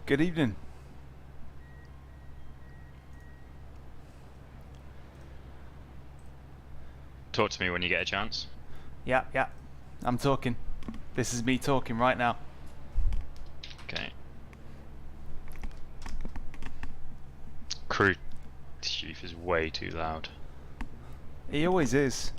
Good evening. Talk to me when you get a chance. Yeah, I'm talking. This is me talking right now. Okay. Crew chief is way too loud. He always is.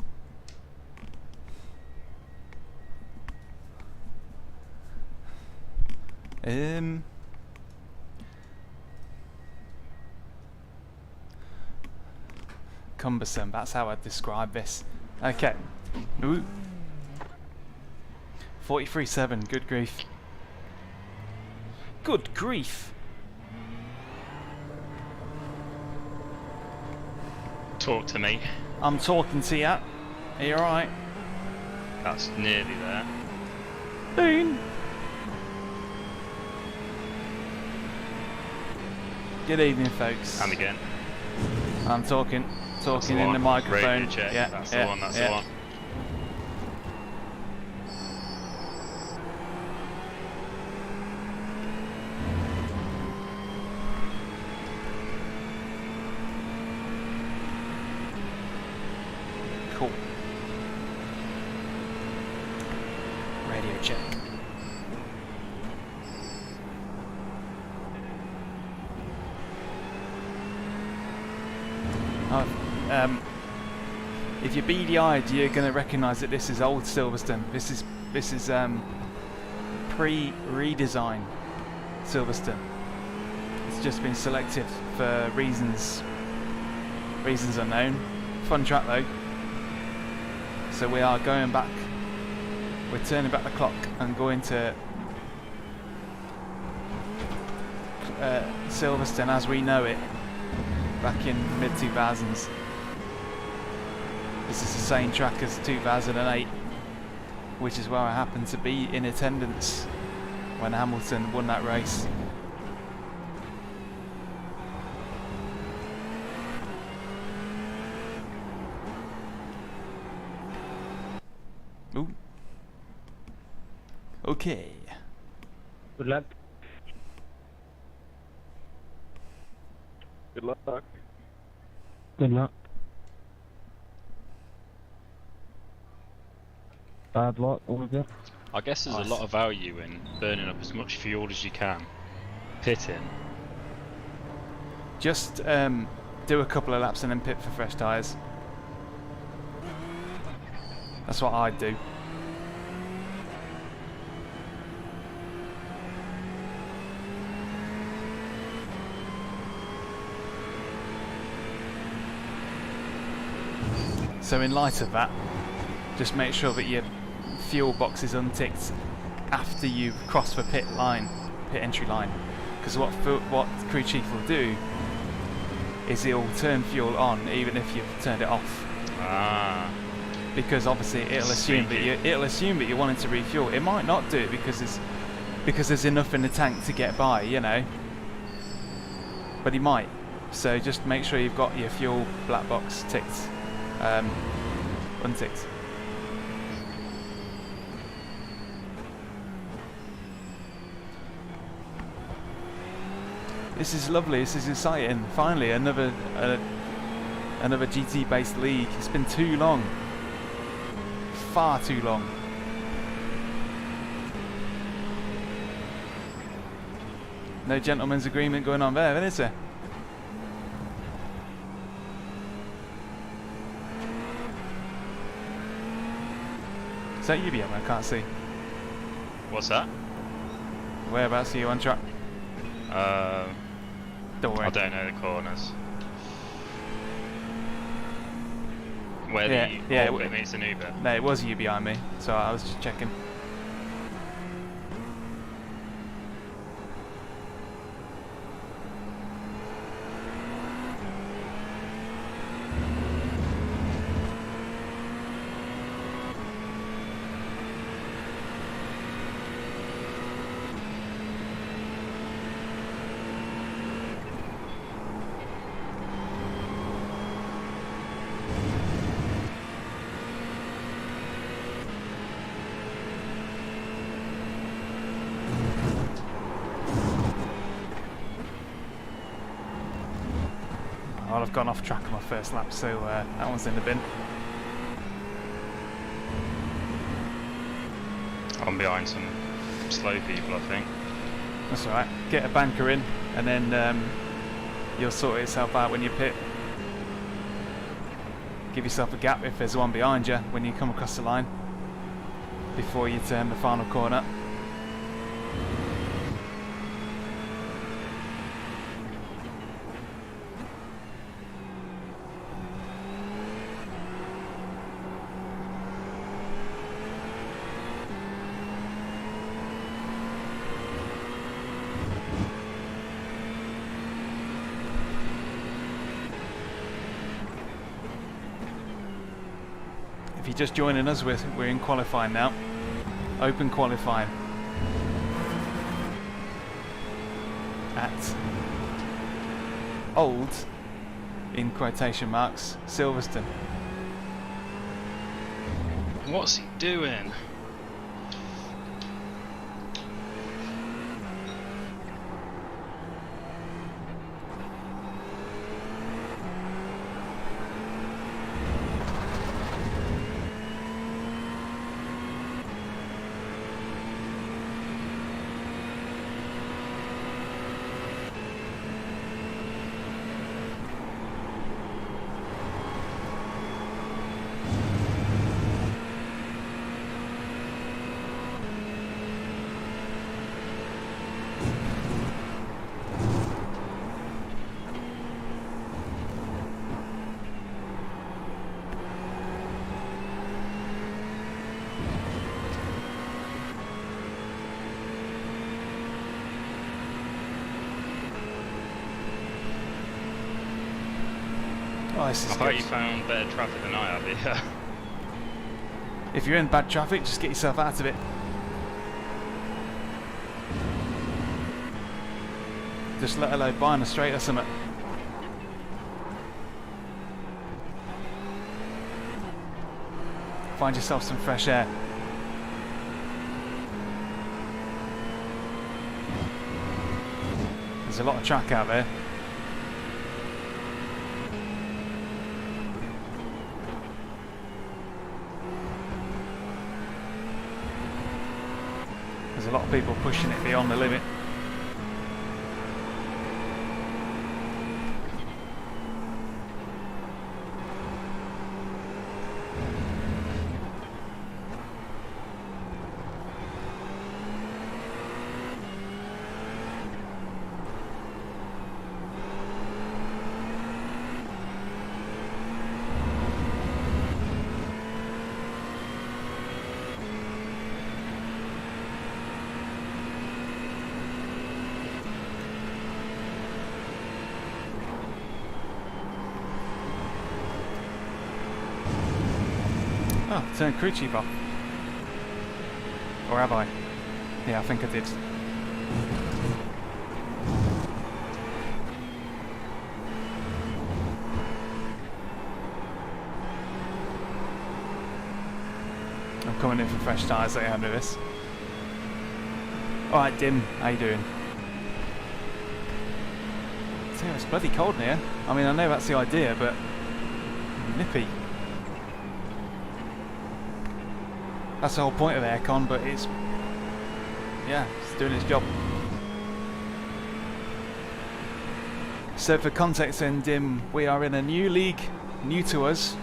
Cumbersome, that's how I'd describe this. Okay. Ooh. 43.7, good grief. Good grief! Talk to me. I'm talking to ya. Are you alright? That's nearly there. Boon! Good evening, folks. And again. I'm talking in one. the microphone. Radio check. Yeah, That's yeah, the one, that's yeah. the one. Cool. Radio check. If you're beady-eyed, you're going to recognise that this is old Silverstone. This is pre-redesign Silverstone. It's just been selected for reasons unknown. Fun track though. So we are going back. We're turning back the clock and going to Silverstone as we know it. Back in mid-2000s. This is the same track as 2008, which is where I happened to be in attendance when Hamilton won that race. Ooh. Okay. Good luck. Good luck. Good luck. Bad luck, all good. I guess there's a lot of value in burning up as much fuel as you can. Pitting. Just do a couple of laps and then pit for fresh tyres. That's what I'd do. So in light of that, just make sure that your fuel box is unticked after you've crossed the pit entry line. Because what crew chief will do is he'll turn fuel on even if you've turned it off. Ah. Because obviously it'll assume that you're wanting to refuel. It might not do it because there's enough in the tank to get by, you know. But he might. So just make sure you've got your fuel black box ticked, unticked. This is lovely. This is exciting. Finally, another GT-based league. It's been too long, far too long. No gentleman's agreement going on there, is there? Is that you, BM? I can't see. What's that? Whereabouts are you on track? Don't worry. I don't know the corners. Where yeah, the orbit meets an Uber. No, it was you behind me, so I was just checking. Well, I've gone off track on my first lap, so that one's in the bin. I'm behind some slow people, I think. That's alright. Get a banker in, and then you'll sort itself out when you pit. Give yourself a gap if there's one behind you when you come across the line before you turn the final corner. If you're just joining us, we're in qualifying now. Open qualifying. At Old, in quotation marks, Silverstone. What's he doing? Oh, this is I thought good. you found better traffic than I have here. If you're in bad traffic, just get yourself out of it. Just let a load by on a straight or something. Find yourself some fresh air. There's a lot of track out there. There's a lot of people pushing it beyond the limit. Oh, turned crew chief off. Or have I? Yeah, I think I did. I'm coming in for fresh tyres at the end of this. Alright, Dim, how you doing? See, it's bloody cold in here. I mean, I know that's the idea, but nippy. That's the whole point of aircon, but it's, yeah, it's doing its job. So for context then, Dim, we are in a new league, new to us.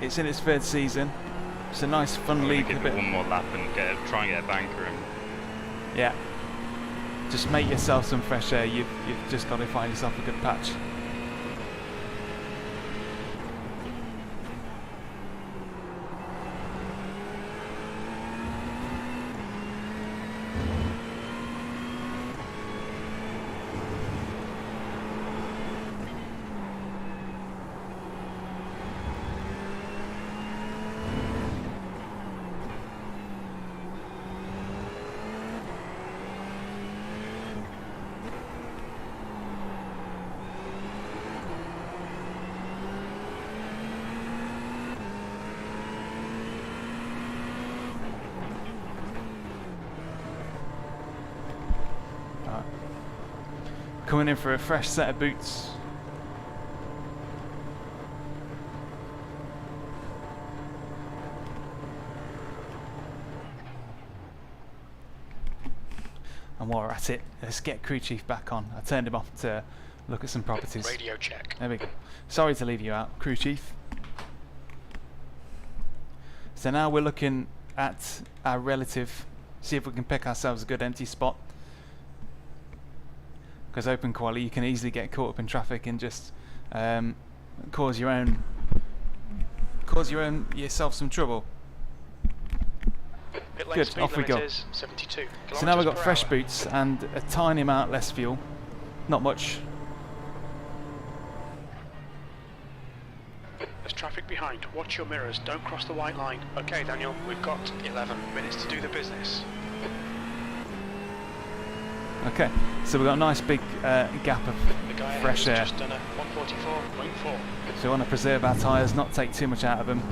It's in its third season. It's a nice, fun league. Give it one more lap and try and get a banker in. Yeah. Just make yourself some fresh air. You've just got to find yourself a good patch. Coming in for a fresh set of boots. And while we're at it, let's get crew chief back on. I turned him off to look at some properties. Radio check. There we go. Sorry to leave you out, crew chief. So now we're looking at our relative, see if we can pick ourselves a good empty spot. Because open quali, you can easily get caught up in traffic and just cause yourself some trouble. Pit lane Good, speed off we limit go. is 72 So now we've got kilometers per fresh hour. boots and a tiny amount less fuel. Not much. There's traffic behind. Watch your mirrors. Don't cross the white line. Okay, Daniel, we've got 11 minutes to do the business. Okay, so we've got a nice big gap of The guy ahead fresh has air. just done a 144.4. So we want to preserve our tyres, not take too much out of them.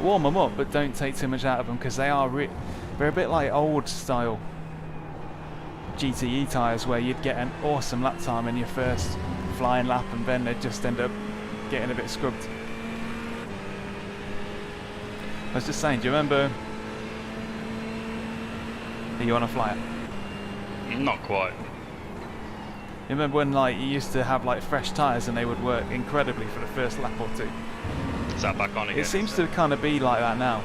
Warm them up, but don't take too much out of them because they're a bit like old style GTE tyres where you'd get an awesome lap time in your first flying lap and then they'd just end up getting a bit scrubbed. I was just saying, do you remember you want to fly it? Not quite. You remember when like you used to have like fresh tyres and they would work incredibly for the first lap or two? Is that back on again? It seems to kind of be like that now.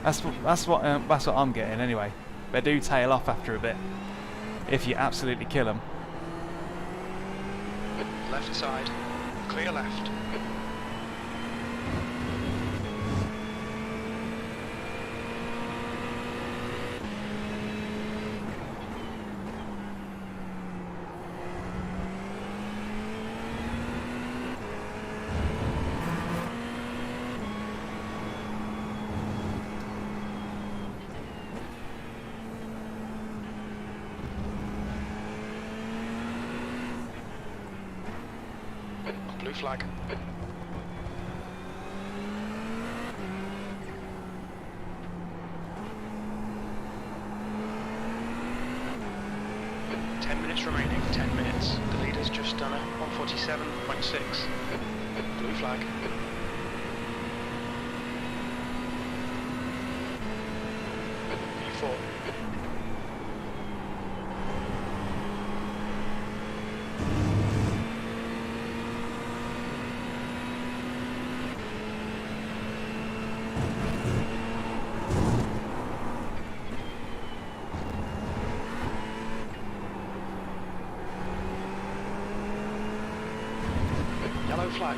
That's what I'm getting anyway. They do tail off after a bit if you absolutely kill them. Left side. Clear left. Blue flag. Minutes remaining. 10 minutes. The leader's just done a 147.6. Blue flag. V4. Yellow flag.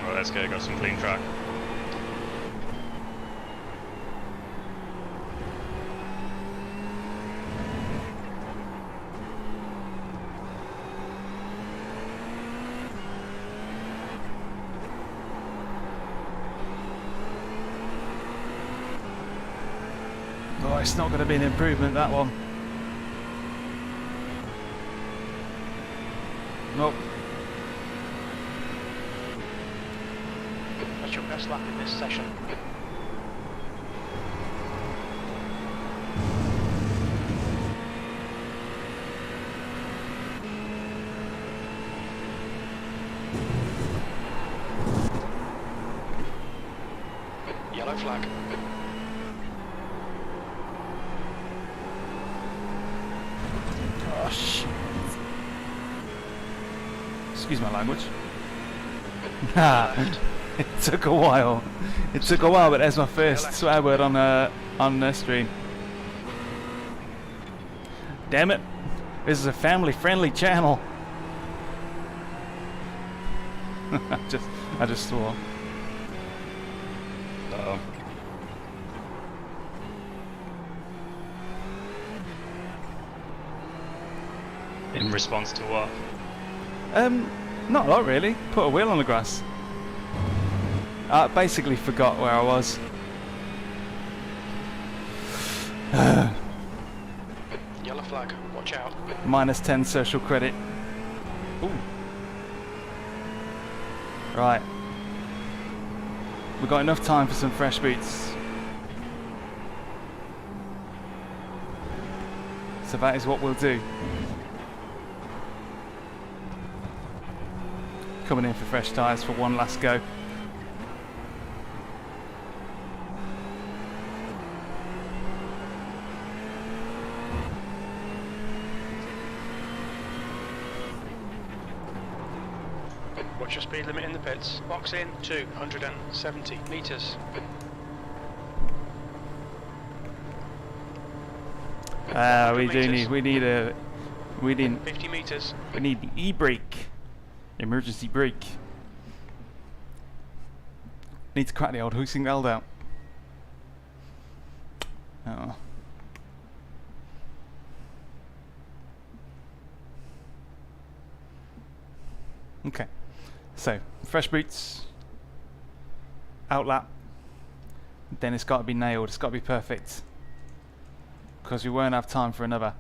Well, let's go, got some clean track. Oh, it's not going to be an improvement, that one. Nope. That's your best lap in this session. Yellow flag. Oh, shit. Excuse my language. It took a while. It took a while, but there's my first swear word on the stream. Damn it! This is a family-friendly channel. I just swore. Uh-oh. In response to what? Not a lot really. Put a wheel on the grass. I basically forgot where I was. Yellow flag, watch out. Minus 10 social credit. Ooh. Right. We've got enough time for some fresh boots. So that is what we'll do. Coming in for fresh tyres for one last go. What's your speed limit in the pits? Box in 270 metres. We need 50 metres. We need the e-brake. Emergency brake. Need to crack the old hoosing valve out. Oh. Okay. So, fresh boots. Outlap. Then it's got to be nailed. It's got to be perfect. Because we won't have time for another.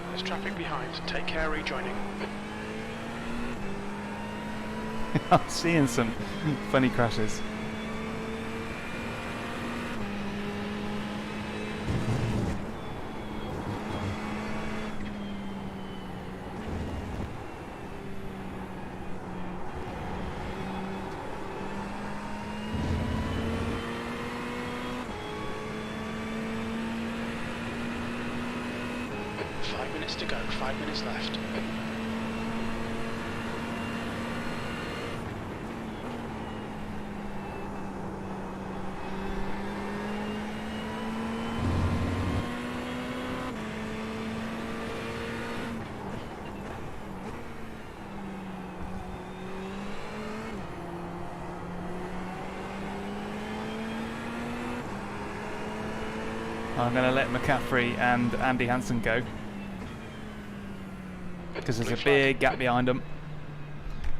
There's traffic behind. Take care rejoining. I'm seeing some funny crashes. To go, 5 minutes left. I'm going to let McCaffrey and Andy Hansen go. Because there's a big gap behind them.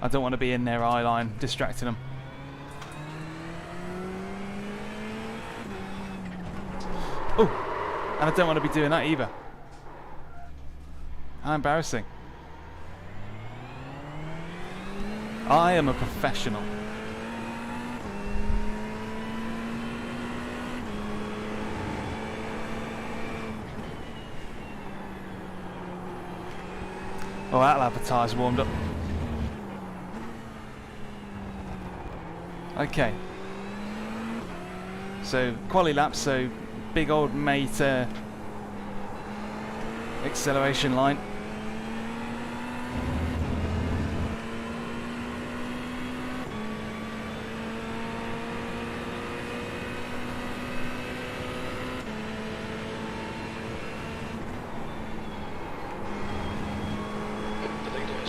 I don't want to be in their eye line distracting them. Oh, and I don't want to be doing that either. How embarrassing. I am a professional. Oh, that'll have the tyres warmed up. Okay. So, quali lap, so big old mate acceleration line.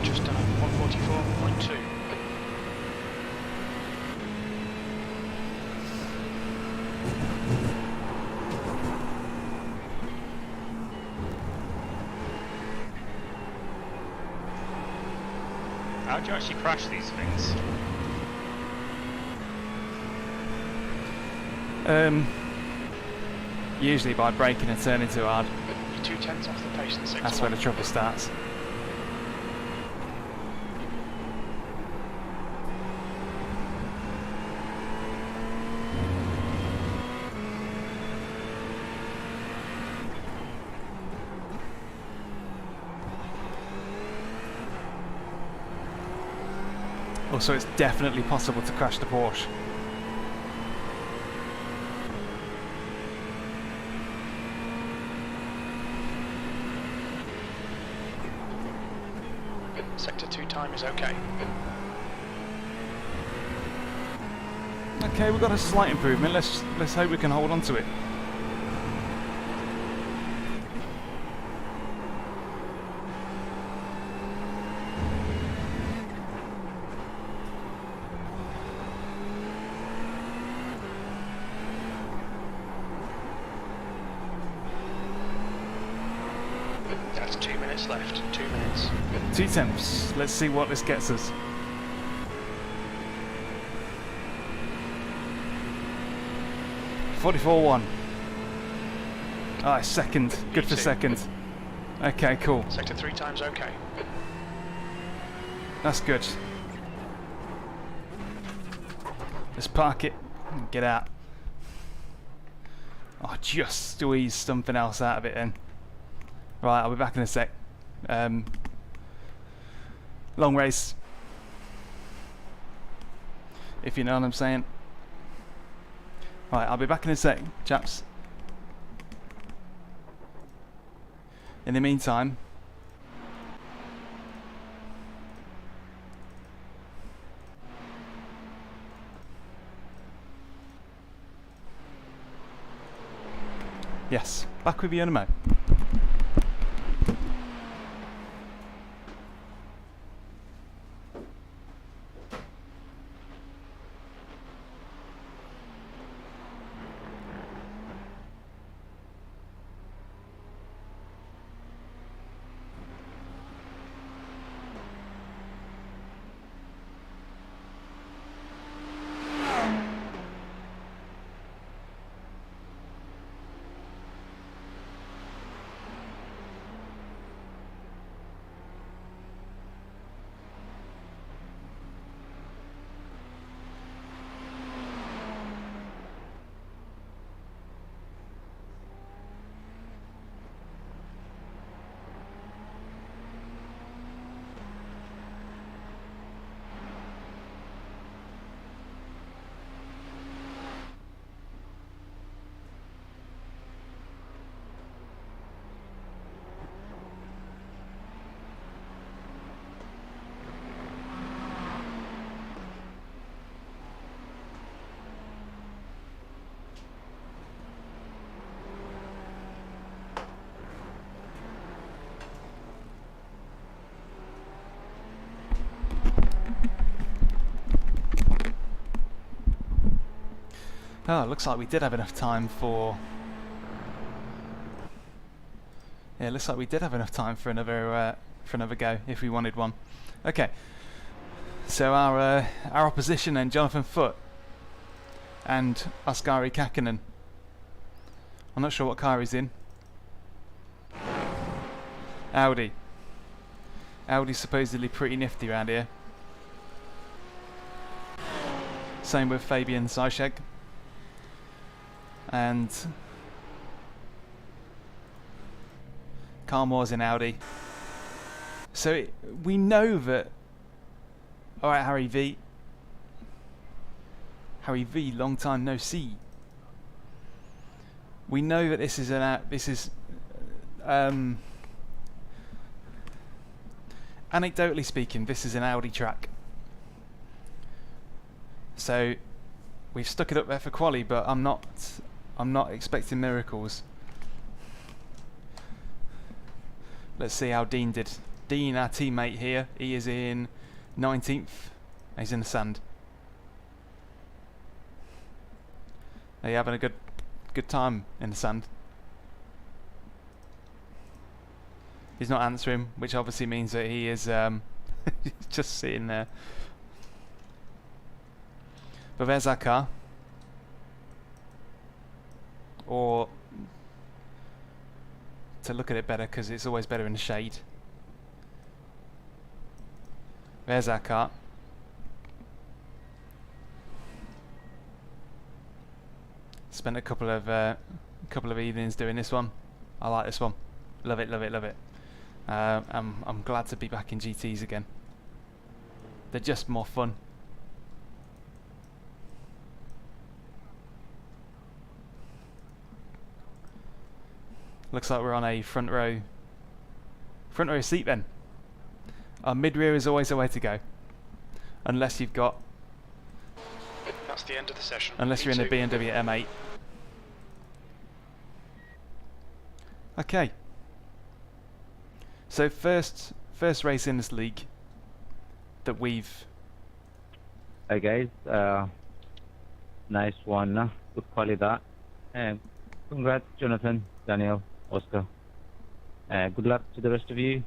Just done 144.2. How do you actually crash these things? Usually by braking and turning too hard. You're 2/10 off the pace in 6. That's where the trouble starts. Also, it's definitely possible to crash the Porsche. Sector 2 time is okay. Okay, we've got a slight improvement. Let's hope we can hold on to it. That's 2 minutes left. 2 minutes. 2 tenths. Let's see what this gets us. 44.1. Ah, second. Good for Me too. second. Okay, cool. Sector 3 times okay. That's good. Let's park it and get out. Oh, just squeeze something else out of it then. Right, I'll be back in a sec. Long race. If you know what I'm saying. Right, I'll be back in a sec, chaps. In the meantime, yes, back with you in a moment. Oh, it looks like we did have enough time for... Yeah, it looks like we did have enough time for another go if we wanted one. Okay, so our opposition then, Jonathan Foote and Oskari Kakinen. I'm not sure what car he's in. Audi. Audi's supposedly pretty nifty around here. Same with Fabian Zajcek. And Carl Moore's in Audi. So we know that. Alright, Harry V. Harry V, long time no see. We know that this is anecdotally speaking, this is an Audi track. So we've stuck it up there for quali, but I'm not expecting miracles. Let's see how Dean did. Dean, our teammate here, he is in 19th. He's in the sand. Are you having a good time in the sand? He's not answering, which obviously means that he is just sitting there. But there's our car. Or to look at it better, because it's always better in the shade. There's our car. Spent a couple of evenings doing this one. I like this one. Love it, love it, love it. I'm glad to be back in GTs again. They're just more fun. Looks like we're on a front row seat then. Our mid rear is always the way to go, unless you've got. That's the end of the session. Unless you're in a BMW M8. Okay. So first race in this league that we've. Hi guys, nice one, good quality that. And congrats Jonathan, Daniel, Oscar. Good luck to the rest of you.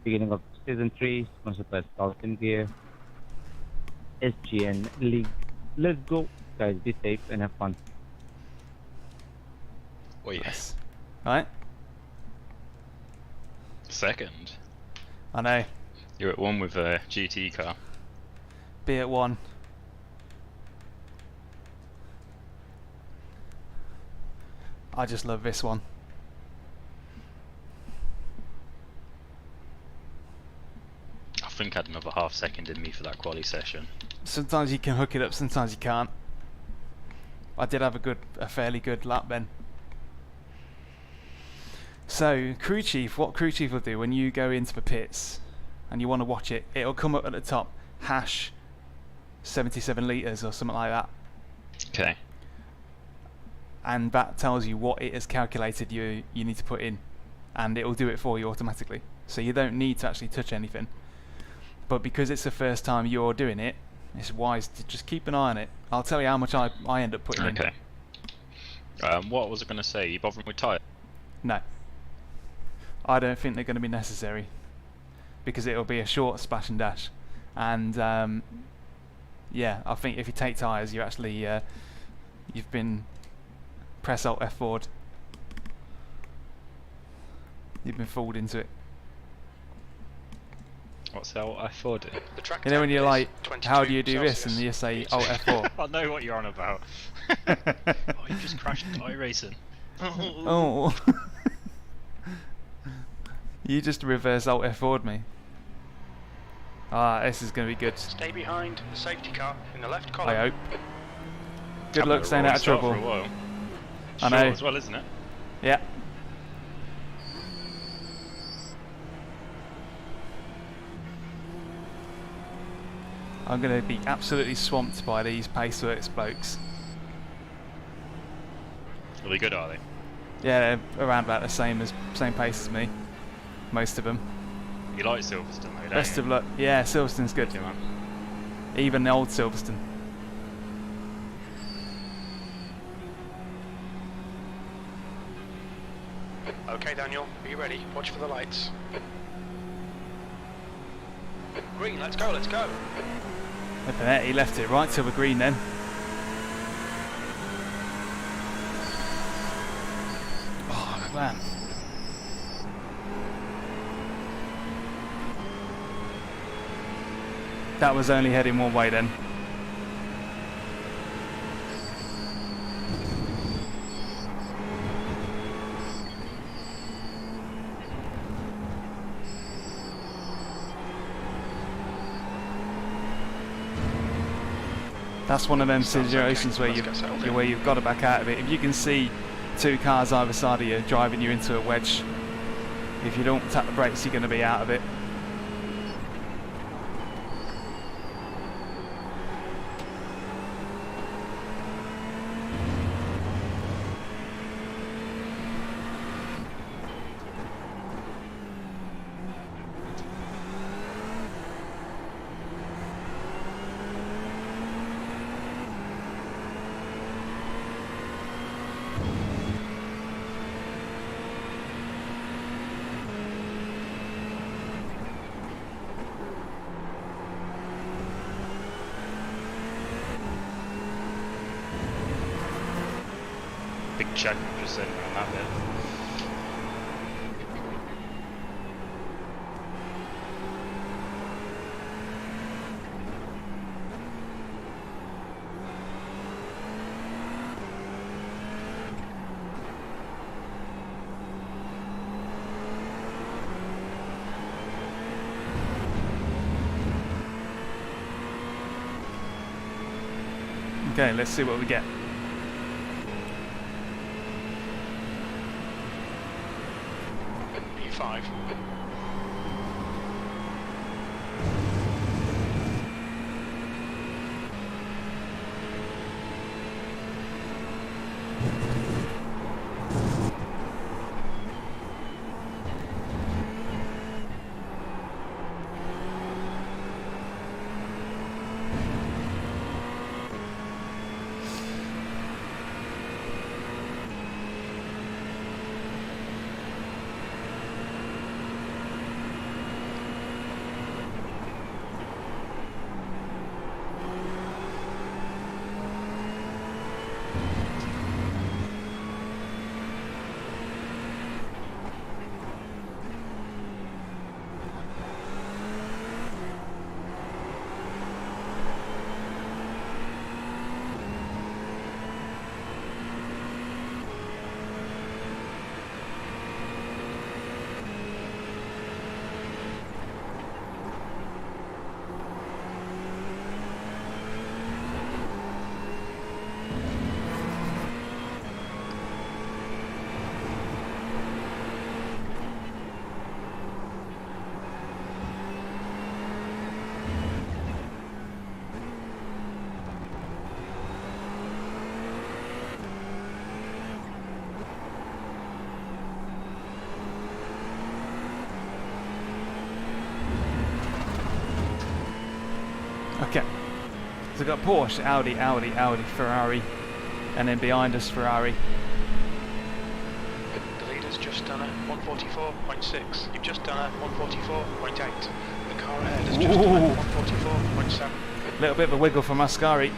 Beginning of season 3, sponsored by SkullSimGear, SGN League. Let's go, guys. Be safe and have fun. Oh yeah. Yes. Right? Second. I know. You're at 1 with a GT car. Be at 1. I just love this one. I think I had another half second in me for that quali session. Sometimes you can hook it up, sometimes you can't. I did have a fairly good lap then. So, crew chief, what crew chief will do when you go into the pits and you want to watch it, it'll come up at the top, hash 77 litres or something like that. Okay. And that tells you what it has calculated you need to put in, and it will do it for you automatically. So you don't need to actually touch anything. But because it's the first time you're doing it, it's wise to just keep an eye on it. I'll tell you how much I end up putting in. Okay. What was I going to say? You bothering with tyre? No. I don't think they're going to be necessary, because it'll be a short splash and dash. And yeah, I think if you take tyres, you actually you've been press Alt F forward. You've been fooled into it. What's that? What I thought it. The track You know when you're like, how do you do 22 this? And you say Alt F4. I know what you're on about. Oh, you just crashed iRacing. Oh. You just reverse Alt F forward me. Ah, this is going to be good. Stay behind the safety car in the left column. I hope. Good luck staying out of trouble. For a while. I Short know. as well, isn't it? Yeah. I'm going to be absolutely swamped by these Paceworks blokes. Are they good, are they? Yeah, they're around about the same pace as me. Most of them. You like Silverstone, though, don't Best you? of luck. Yeah, Silverstone's good. Yeah, man. Even the old Silverstone. Okay, Daniel, are you ready? Watch for the lights. Green, let's go, let's go. Flipping it, he left it right till the green then. Oh man. That was only heading one way then. That's one of them situations where you've got to back out of it. If you can see two cars either side of you driving you into a wedge, if you don't tap the brakes, you're going to be out of it. Big check just sitting around that bit. Okay, let's see what we get. P5. we've got Porsche, Audi, Ferrari, and then behind us Ferrari. The leader's just done a 144.6. You've just done a 144.8. The car ahead has just done a 144.7. A little bit of a wiggle from Ascari.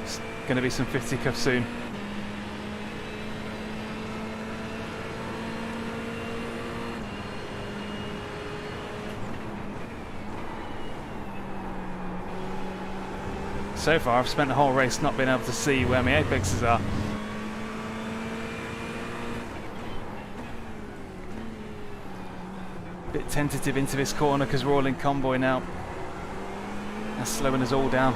It's going to be some fisticuffs soon. So far I've spent the whole race not being able to see where my apexes are. Bit tentative into this corner because we're all in convoy now. That's slowing us all down.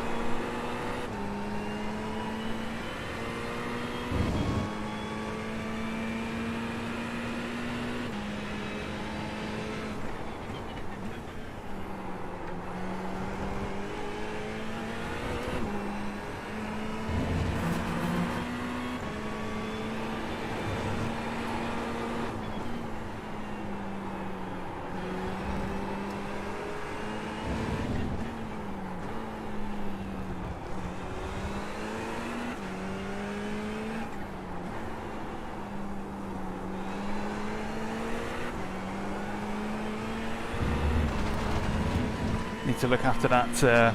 Need to look after that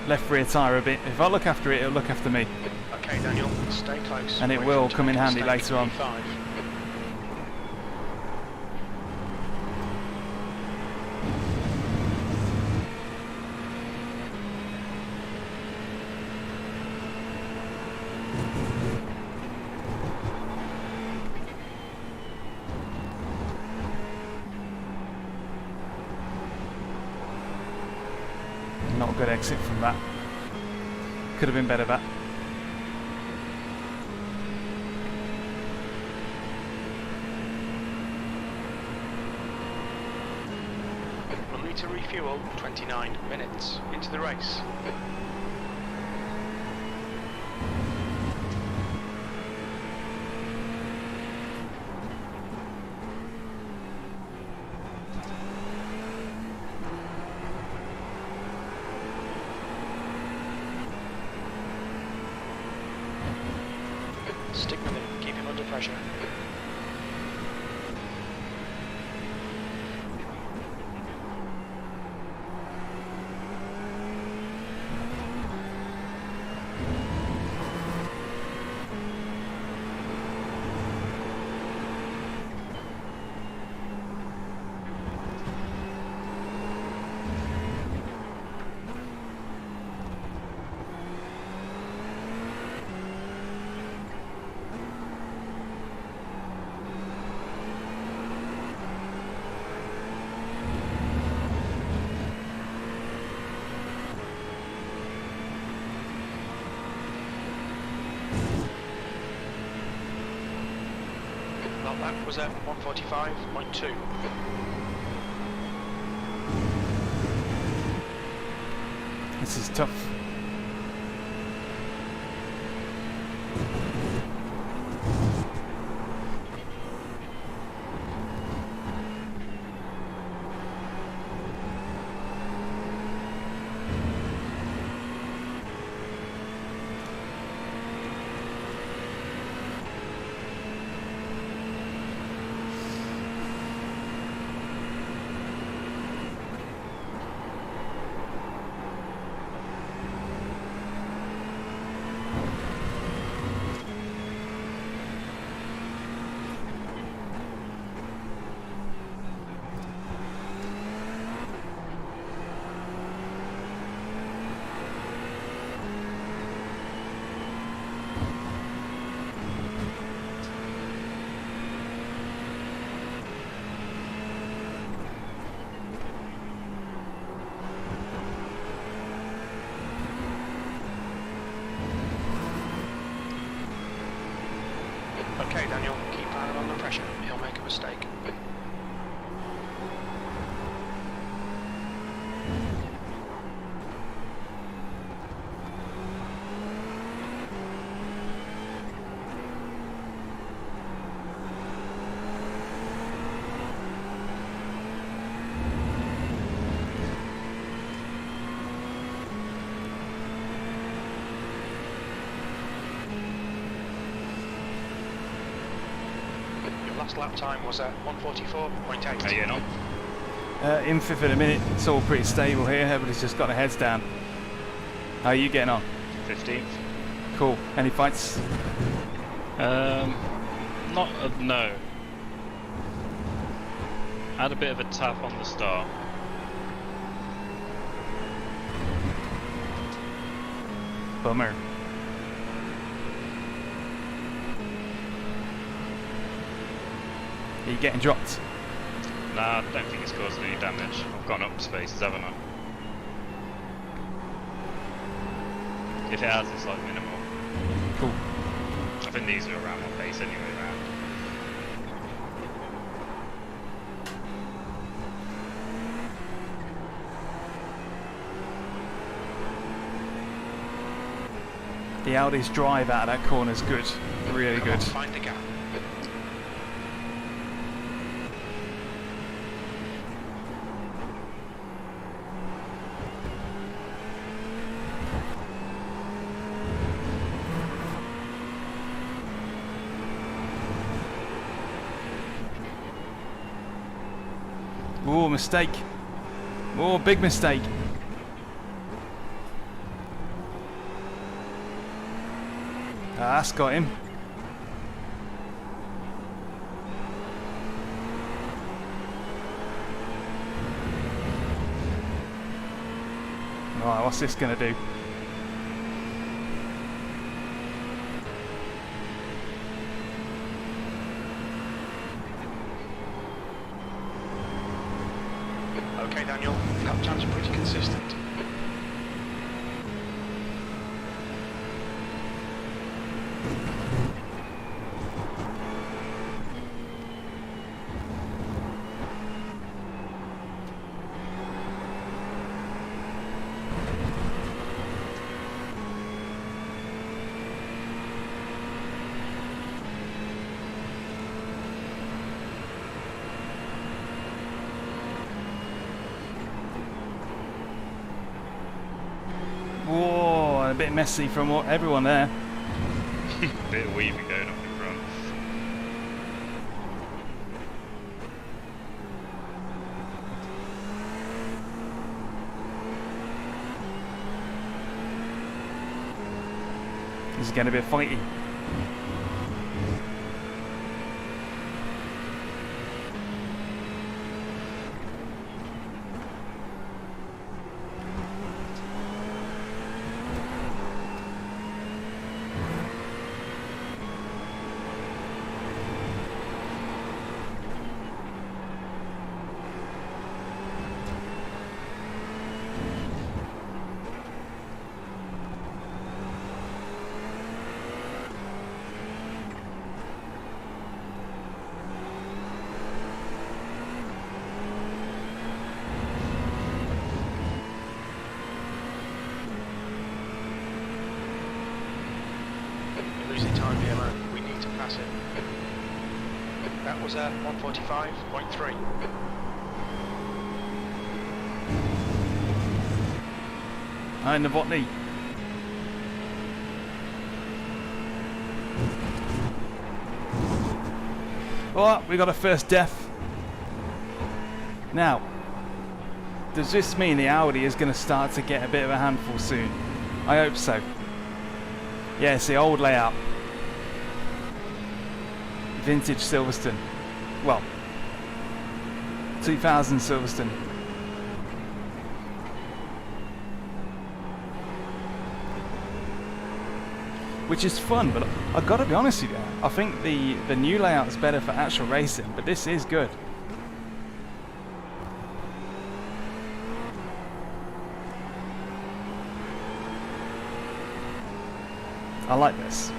left rear tyre a bit. If I look after it, it'll look after me. Okay, Daniel, stay close. And it Wait will for come in time to handy stay later on. P5. Not a good exit from that. Could have been better, that. We'll need to refuel 29 minutes into the race. Stick with him, keep him under pressure. That was at 145.2. This is tough. Okay, Daniel, keep Aaron under pressure. He'll make a mistake. last lap time was at 1:44.8. How you getting on? In fifth at a minute. It's all pretty stable here. Everybody's just got their heads down. How are you getting on? 15th. Cool. Any fights? Not no. Had a bit of a tap on the start. Bummer. Are you getting dropped? Nah, I don't think it's caused any damage. I've gone up spaces, haven't I? If it has, it's like minimal. Cool. I think these are around my pace anyway, around. The Audi's drive out of that corner is good. Really Come on, good. find the gap. Oh, mistake. Oh, big mistake. Ah, that's got him. Alright, what's this gonna do? Okay, Daniel, lap times are pretty consistent. Whoa, a bit messy from everyone there. Bit of weaving going up in front. This is going to be a fighty. We're losing time here, man. We need to pass it. That was at 1:45.3. Hi, Novotny. Oh, we got a first death. Now, does this mean the Audi is going to start to get a bit of a handful soon? I hope so. Yeah, it's the old layout. Vintage Silverstone. Well, 2000 Silverstone. Which is fun, but I've got to be honest with you, I think the new layout is better for actual racing, but this is good. I like this.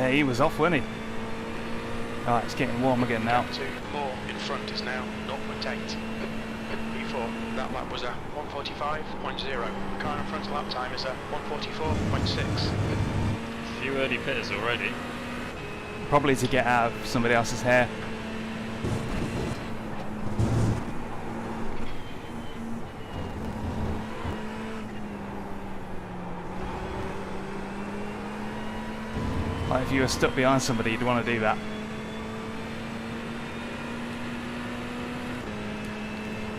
Yeah, he was off, wasn't he? Alright, it's getting warm again now. Gap to Moore in front is now 0.8. Before, that lap was a 1:45.0. Car in front lap time is a 1:44.6. A few early pitters already. Probably to get out of somebody else's hair. Like if you were stuck behind somebody, you'd want to do that.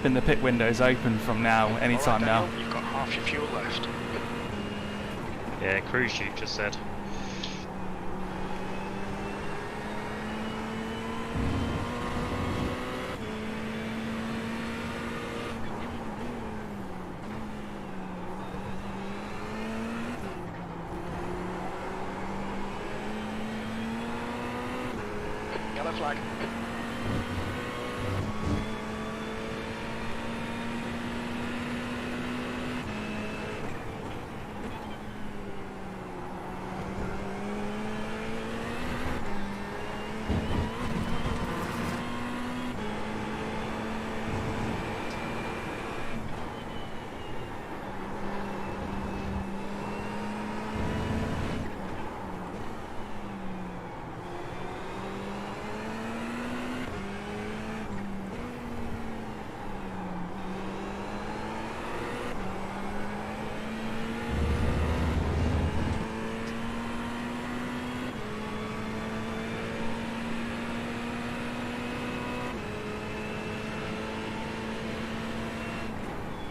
Then the pit window's open from now, anytime Alright, now. Daniel, you've got half your fuel left. Yeah, cruise sheet just said. Yellow flag.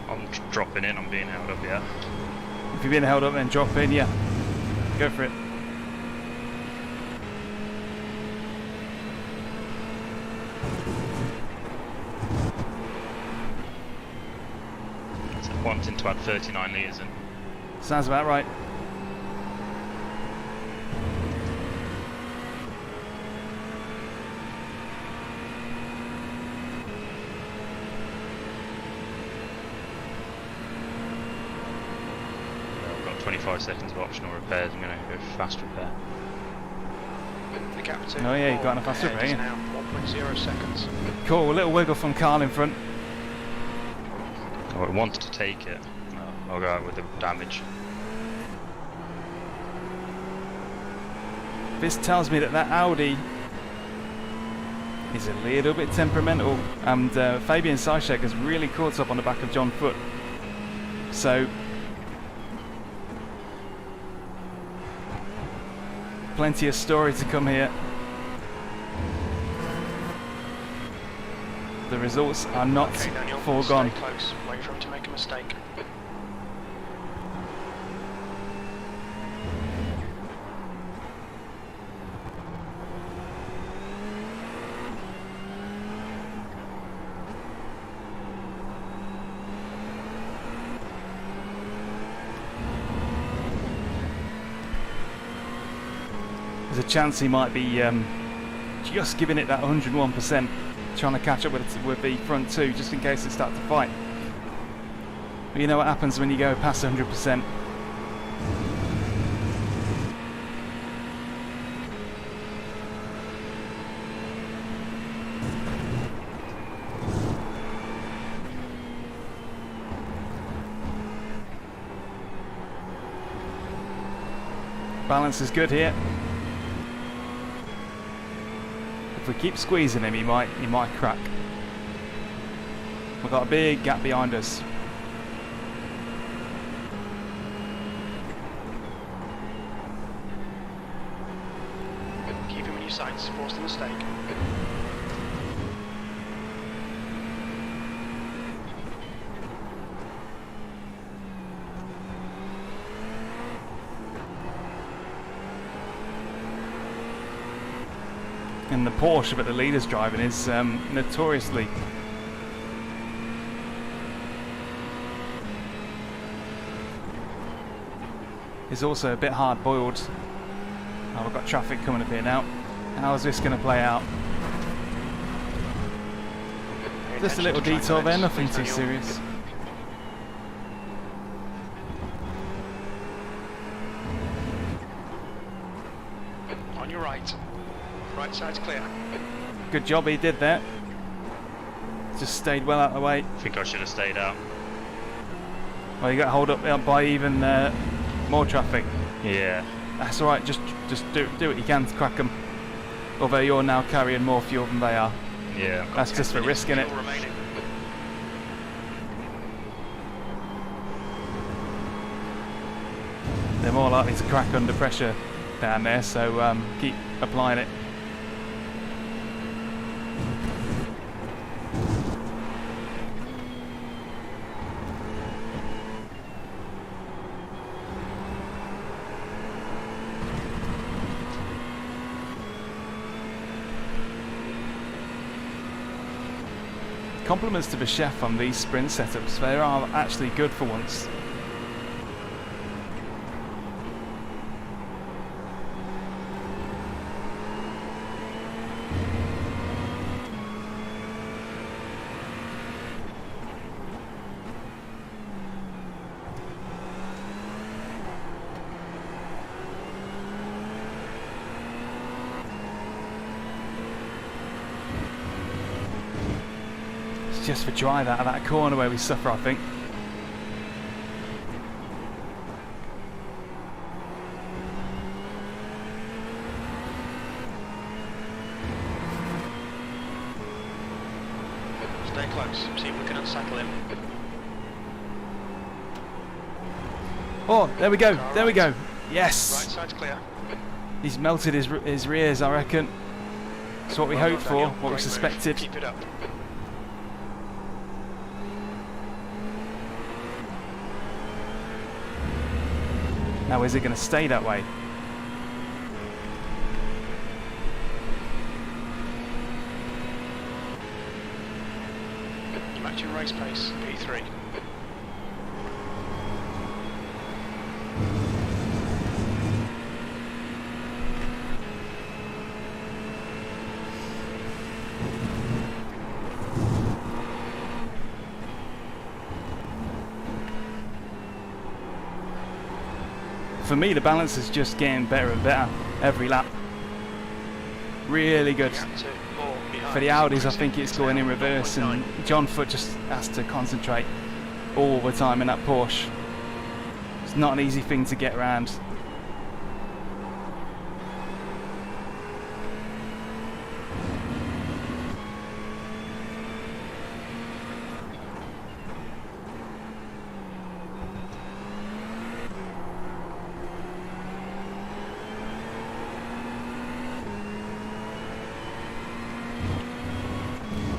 I'm dropping in, I'm being held up yet. If you've been held up, then drop in, yeah. Go for it. So wanting to add 39 litres in. Sounds about right. I've got 25 seconds of optional repairs, I'm going to go fast repair. The gap to Oh yeah, you've Moore got enough faster ahead is repair, now 1.0 seconds. Cool, a little wiggle from Carl in front. Oh, I wanted to take it. No, I'll go out with the damage. This tells me that Audi is a little bit temperamental, and Fabian Seischek has really caught up on the back of John Foote. So plenty of story to come here. The results are not Okay, Daniel, foregone. stay close. Wait for him to make a mistake. There's a chance he might be just giving it that 101%, trying to catch up with the front two, just in case they start to fight. But you know what happens when you go past 100%. Balance is good here. If we keep squeezing him, he might crack. We've got a big gap behind us. Keep him in your sights. Force the mistake. And the Porsche that the leader's driving is notoriously also a bit hard boiled. Oh, we've got traffic coming up here now. How's this going to play out? Just a little detour there, nothing too serious. On Right side's clear. Good job he did that. Just stayed well out of the way. I think I should have stayed out. Well, you got hold up by even more traffic. Yeah. That's all right. Just do what you can to crack them. Although you're now carrying more fuel than they are. Yeah. That's just for risking it. Fuel remaining. They're more likely to crack under pressure down there, so keep applying it. Compliments to the chef on these sprint setups. They are actually good for once. Just for drive out of that corner where we suffer, I think. Stay close, see if we can unsettle him. Oh, there we go, there we go. Right Yes! side's clear. He's melted his rears, I reckon. It's what we Well hoped done, for, Daniel. what we Great move. suspected. Keep it up. Now, is it going to stay that way? You match your race pace, P3. For me, the balance is just getting better and better every lap. Really good. Gap to more behind. For the Audis, I think it's going in reverse, and John Foot just has to concentrate all the time in that Porsche. It's not an easy thing to get around.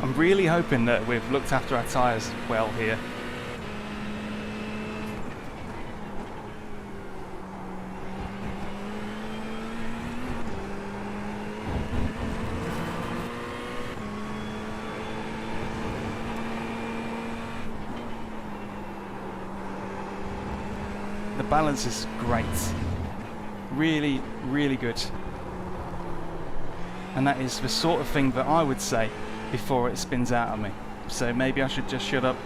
I'm really hoping that we've looked after our tyres well here. The balance is great. Really, really good. And that is the sort of thing that I would say before it spins out on me. So maybe I should just shut up.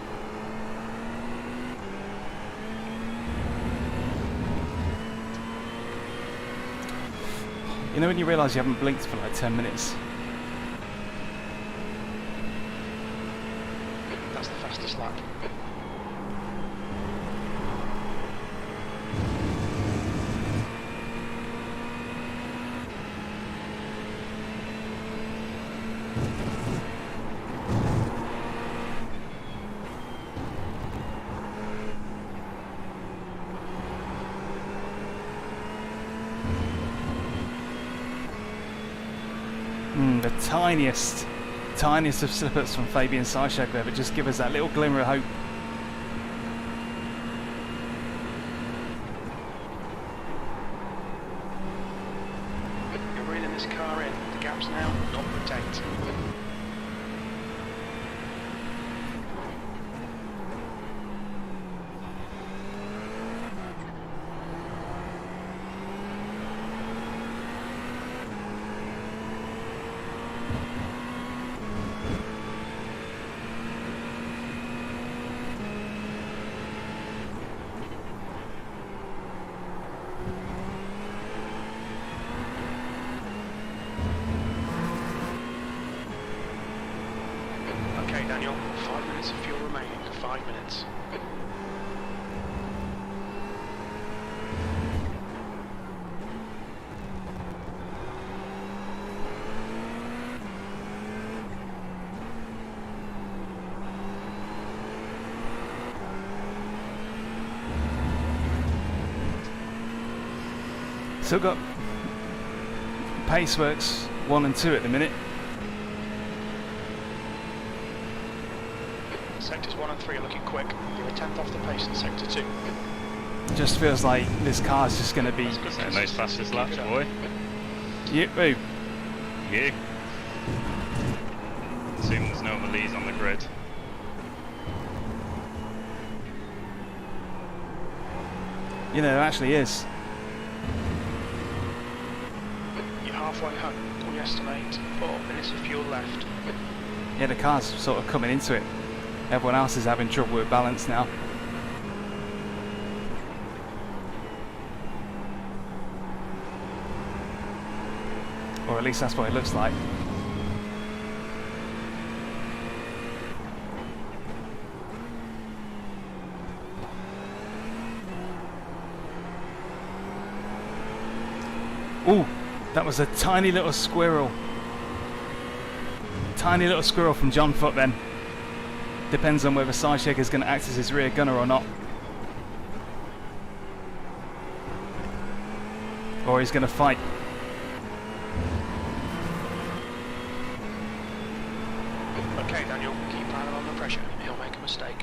You know when you realise you haven't blinked for like 10 minutes? That's the fastest lap. The tiniest of slippers from Fabian Seischek there, but just give us that little glimmer of hope. You're reeling this car in. The gap's now 0.8. Daniel. 5 minutes of fuel remaining. 5 minutes. Still got Paceworks 1 and 2 at the minute. Sectors 1 and 3 are looking quick. You're a tenth off the pace in sector 2. It just feels like this car's just going to be... Most fastest laps, boy. You, ooh, You. Assume there's no other leads on the grid. you know, there actually is. You're halfway home. We estimate 4 minutes of fuel left. Yeah, the car's sort of coming into it. Everyone else is having trouble with balance now. Or at least that's what it looks like. Ooh, that was a tiny little squirrel. Tiny little squirrel from John Foot then. Depends on whether Sideshaker's going to act as his rear gunner or not. Or he's going to fight. Okay, Daniel, keep piling on the pressure. He'll make a mistake.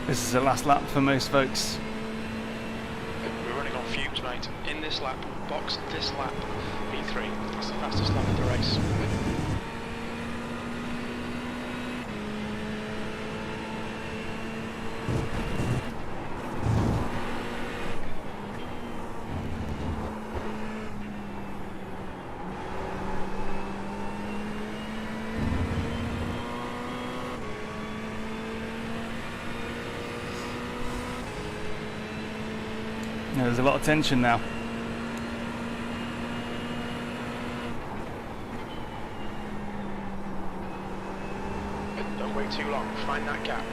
This is the last lap for most folks. We're running on fumes, mate. In this lap, box this lap. P3. That's the fastest lap of the race. There's a lot of tension now. Don't wait too long. Find that gap.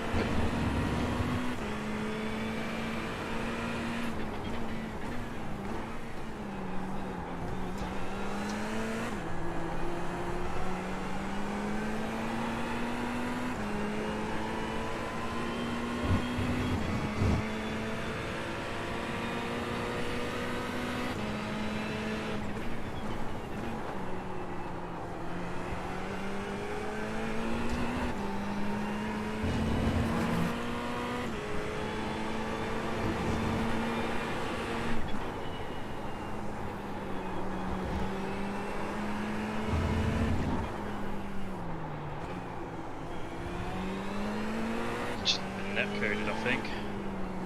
Net coded, I think.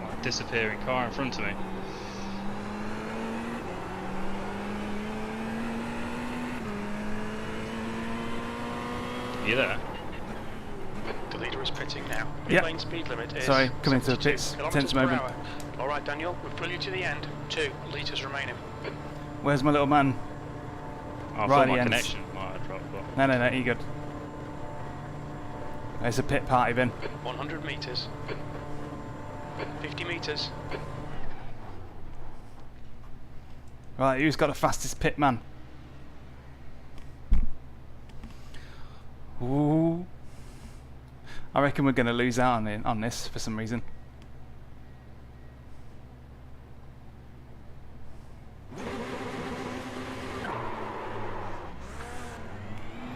Like a disappearing car in front of me. You there? The leader is pitting now. Yep. Lane speed limit is Sorry, coming to the 72 pits. kilometers Tense per moment. hour. All right, Daniel, we've pulled you to the end. 2 litres remaining. Where's my little man? Oh, I Right thought at my the end. connection might have dropped. But No, you're good. There's a pit party then. 100 metres. 50 metres. Right, who's got the fastest pit man? Ooh. I reckon we're going to lose out on this for some reason.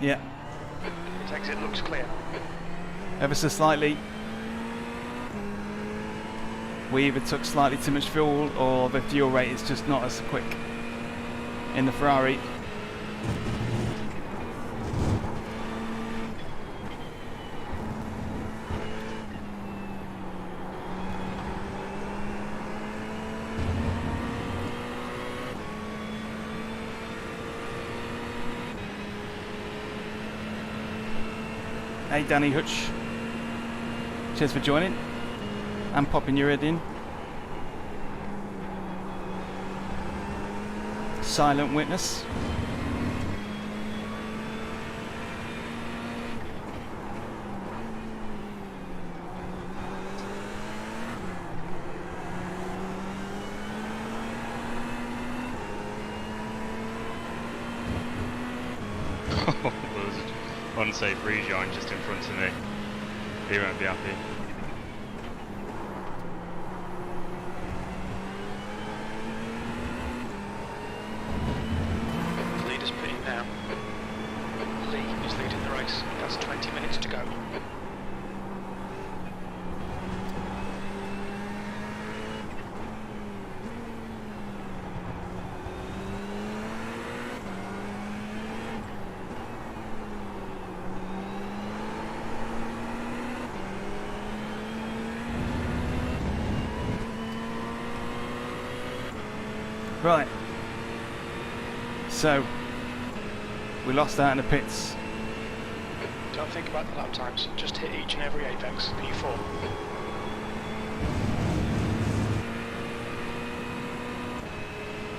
Yeah, Pit exit looks clear. ever so slightly. We either took slightly too much fuel or the fuel rate is just not as quick in the Ferrari. Hey Danny Hutch. Cheers for joining and popping your head in. Silent witness. There was an unsafe rejoin just in front of me. He won't be happy. The leader's pitting now. Lee is leading the race. That's 20 minutes to go. Right. So we lost out in the pits. Don't think about the lap times. Just hit each and every apex. P4.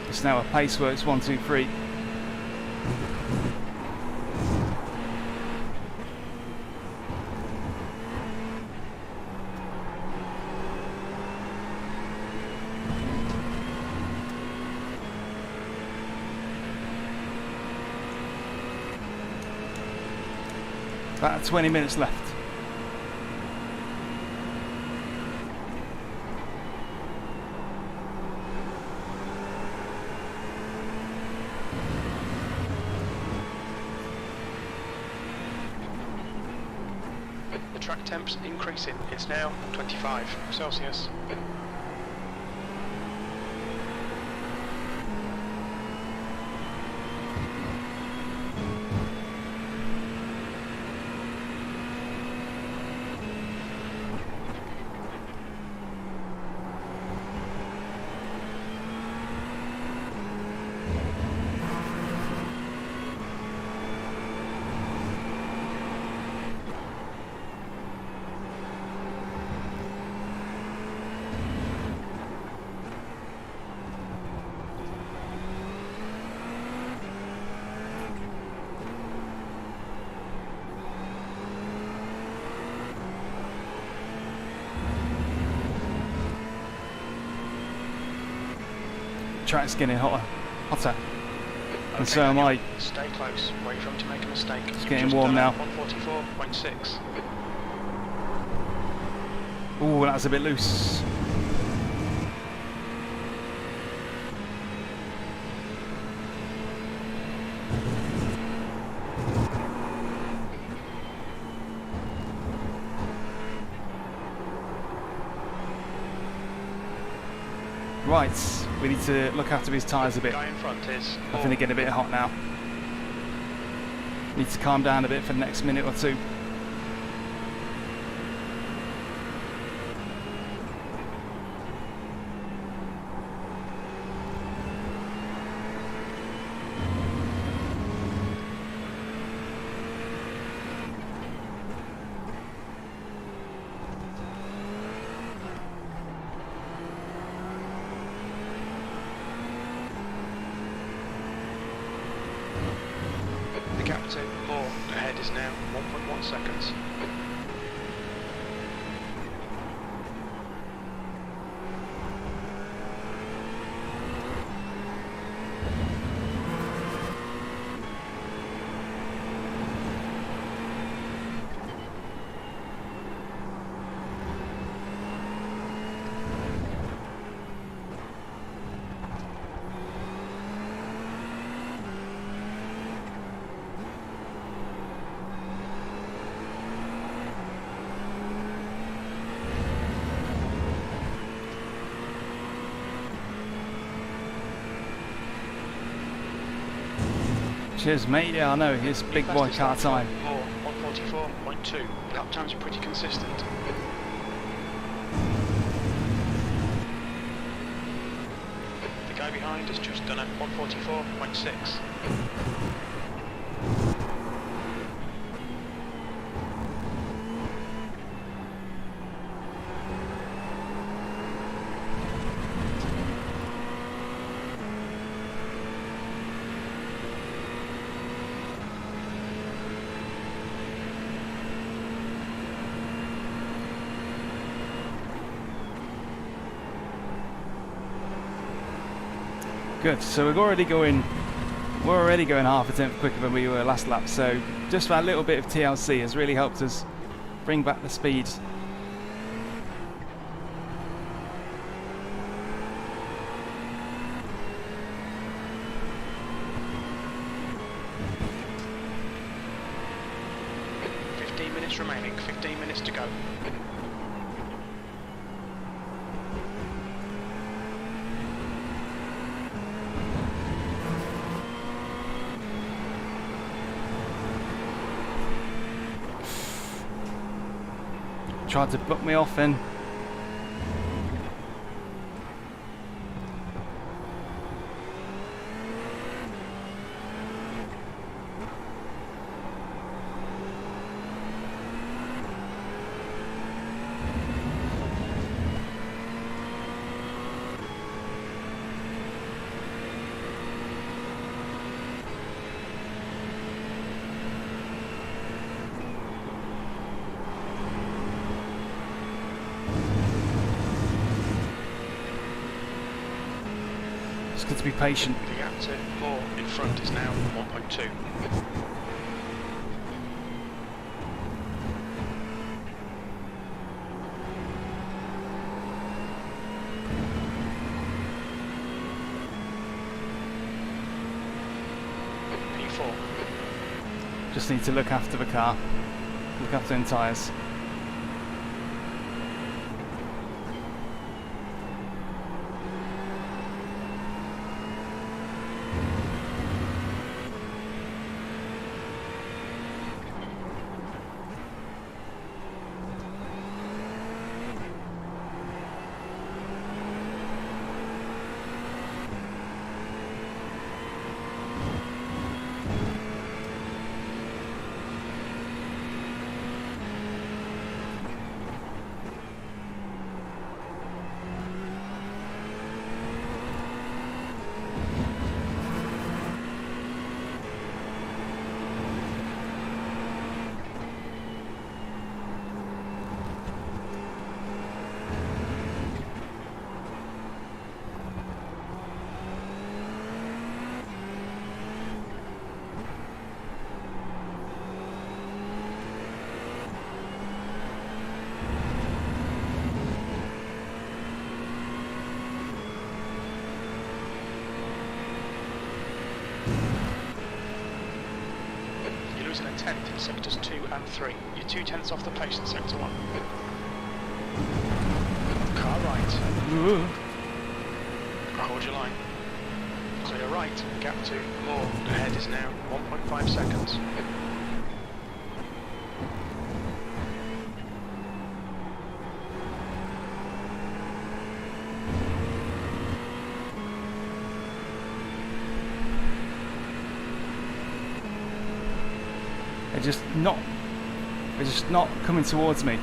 It's now a Paceworks 1, 2, 3. About 20 minutes left. The track temp's increasing. It's now 25 Celsius. Track's getting hotter. And so Okay, am I. Stay close. Wait for him to make a mistake. It's You've getting just warm done now. 144.6. Ooh, that's a bit loose. Right, we need to look after his tyres a bit. Guy in front is. I think they're getting a bit hot now. Need to calm down a bit for the next minute or two. The gap to Moore ahead is now 1.1 seconds. Cheers, mate. Yeah, I know. Here's big boy car time. Moore 144.2. Lap times are pretty consistent. The guy behind has just done a 144.6. Good. So we're already going half a tenth quicker than we were last lap. So just that little bit of TLC has really helped us bring back the speed. Remaining, 15 minutes to go. Tried to book me off then. It's good to be patient. The gap to Moore in front is now 1.2. P4. Just need to look after the car, look after the tyres. Losing a tenth in sectors 2 and 3. You're 2/10 off the pace in sector 1. Car right. Ooh. Hold your line. Clear right. Gap to Moore ahead is now 1.5 seconds. They're just not coming towards me.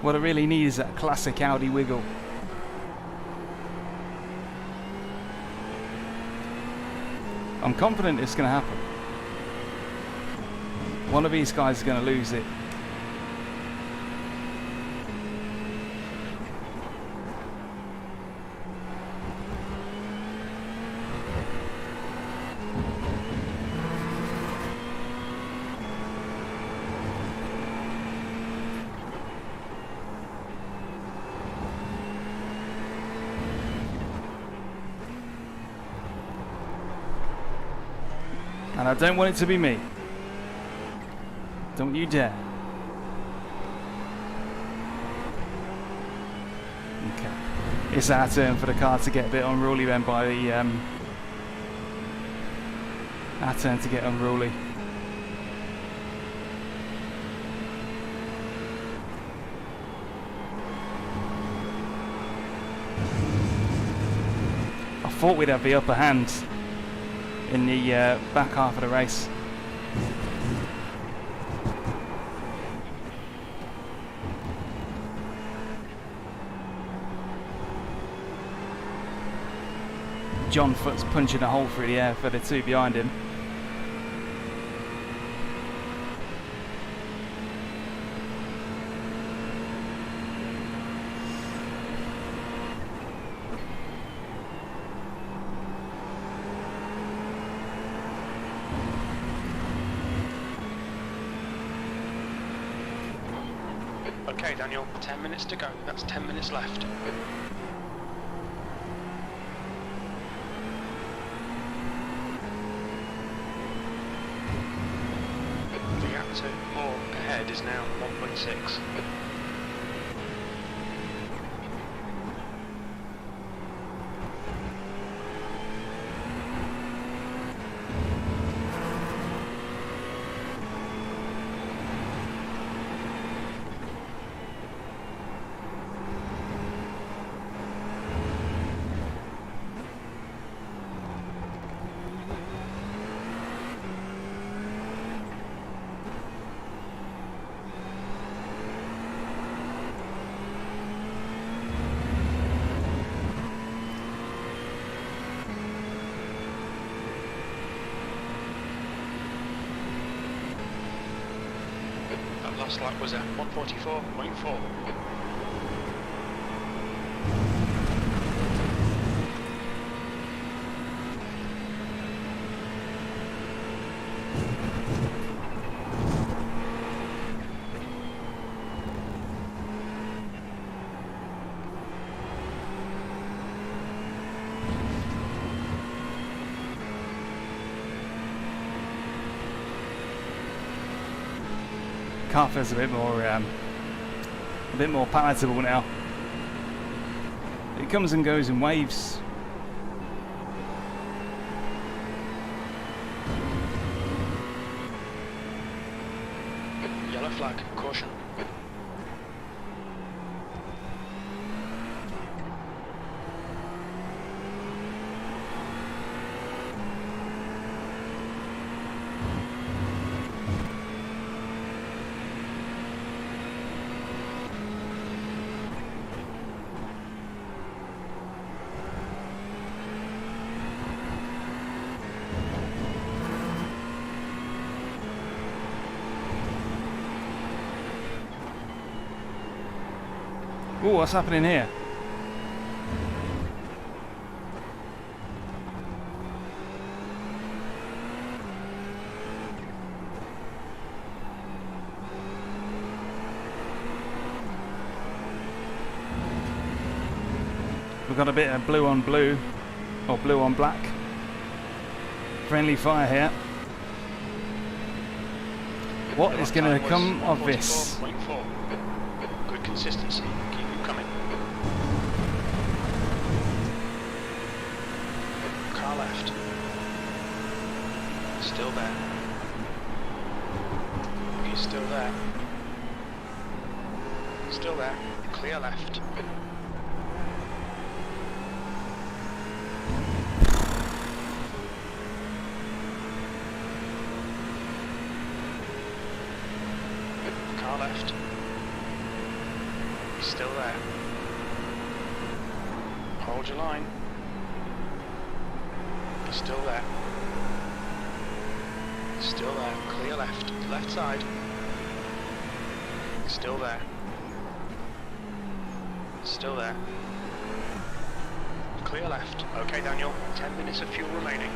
What I really need is that classic Audi wiggle. I'm confident it's going to happen. One of these guys is going to lose it. And I don't want it to be me. Don't you dare. Okay. It's our turn for the car to get a bit unruly then by the our turn to get unruly. I thought we'd have the upper hand in the back half of the race. John Foot's punching a hole through the air for the two behind him. Okay, Daniel, 10 minutes to go. That's 10 minutes left. The gap to Moore ahead is now 1.6. Last lap was at 144.4. Car feels a bit more palatable now. It comes and goes in waves. Yellow flag, caution. Ooh, what's happening here? We've got a bit of blue on blue, or blue on black. Friendly fire here. What is going to come of this? 44.4. Good consistency. Keep it coming. Car left. Still there. He's still there. Still there. Clear left. Car left. He's still there. Hold your line. He's still there. Still there. Clear left. Left side. Still there. Still there. Clear left. Okay, Daniel. 10 minutes of fuel remaining.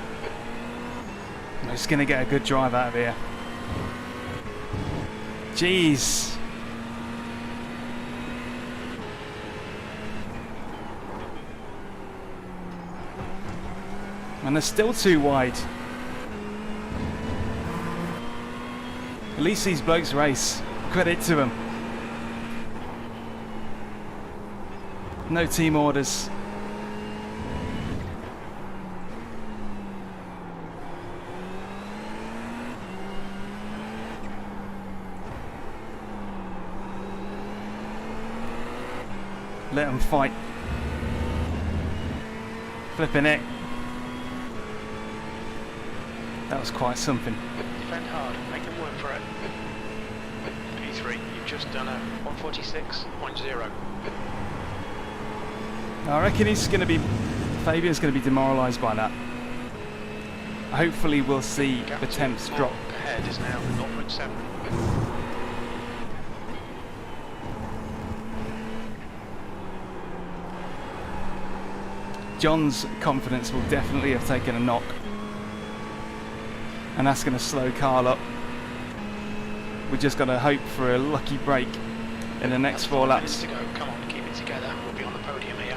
I'm just going to get a good drive out of here. Jeez. And they're still too wide. At least these blokes race. Credit to them. No team orders. Let them fight. Flipping it. That was quite something. Defend hard. Make them work for it. P3, you've just done a 146.0. I reckon he's going to be Fabian's going to be demoralised by that. Hopefully we'll see Gap the to temps Mark drop. ahead is now 0.7. John's confidence will definitely have taken a knock, and that's going to slow Carl up. We just got to hope for a lucky break in the next 4 laps. To go. Come on, keep it together. We'll be on the podium here.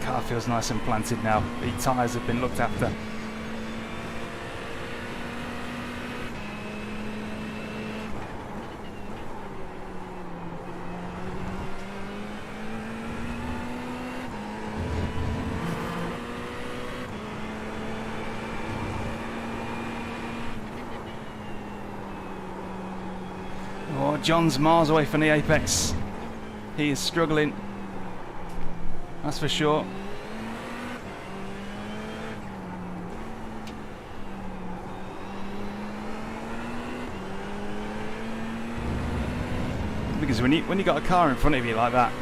Car feels nice and planted now. The tyres have been looked after. Oh, John's miles away from the apex. He is struggling. That's for sure. Because when you got a car in front of you like that,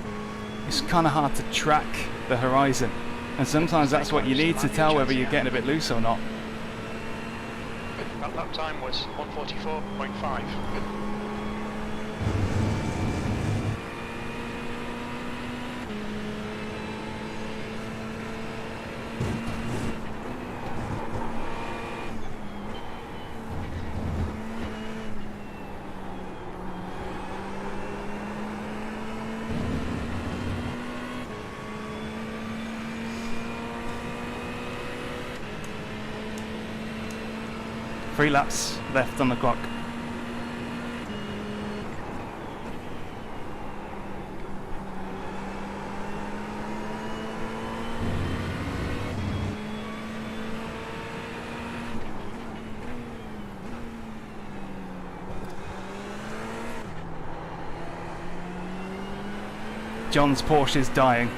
it's kind of hard to track the horizon, and sometimes that's what you need to tell whether you're getting a bit loose or not. That lap time was 1:44.5. Three laps left on the clock. John's Porsche is dying.